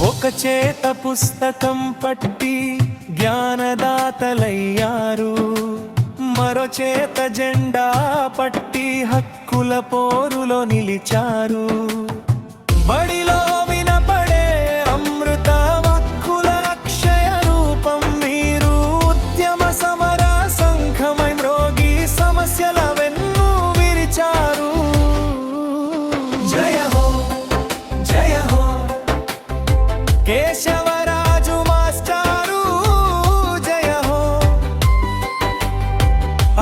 ఒక చేత పుస్తకం పట్టి జ్ఞానదాతలయ్యారు, మరో చేత జెండా పట్టి హక్కుల పోరులో నిలిచారు. బడిలో వినపడే అమృత హక్కుల అక్షయ రూపం మీరు. ఉద్యమ సమర సంఘమై మ్రోగి సమస్యల వెన్ను విరిచారు. జయ హో జయ హో కేశవరాజు మాస్టారు, జయ హో.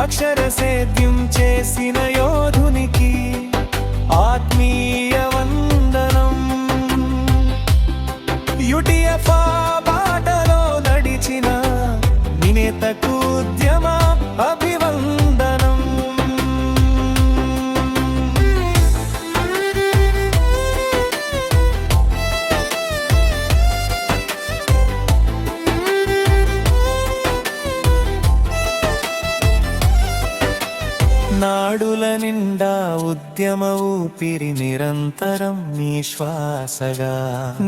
అక్షర సేద్యం చేసిన యోధునికి ఆత్మీయ వందనం. యుటిఎఫ్ బాటలో నడిచిన వినేతకు ఉద్యమ అభివందనం. నాడుల నిండా ఉద్యమ ఊపిరి నిరంతరం నీ శ్వాసగా.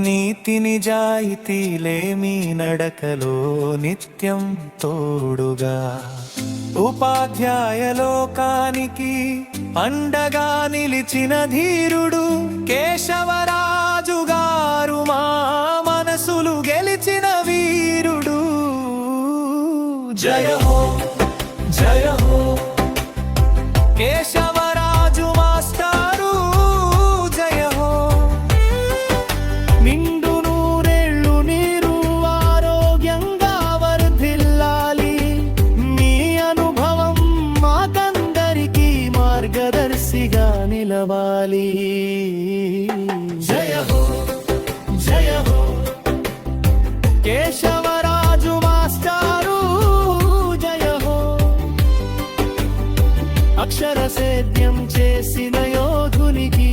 నీతి నిజాయితీలే మీ నడకలో నిత్యం తోడుగా. ఉపాధ్యాయ లోకానికి అండగా నిలిచిన ధీరుడు కేశవరాజు గారు, మా మనసులు గెలిచిన వీరుడు. జయ హో జయ హో కేశవరాజు మాస్టారు, జయ హో. నిండు నూరేళ్ళు నీరు ఆరోగ్యంగా వర్ధిల్లాలి. మీ అనుభవం మాకందరికీ మార్గదర్శిగా నిలవాలి. జయ హో జయ హో కేశవరాజు మాస్టారు, జయ హో. అక్షర సేద్యం చేసిన యోధునికి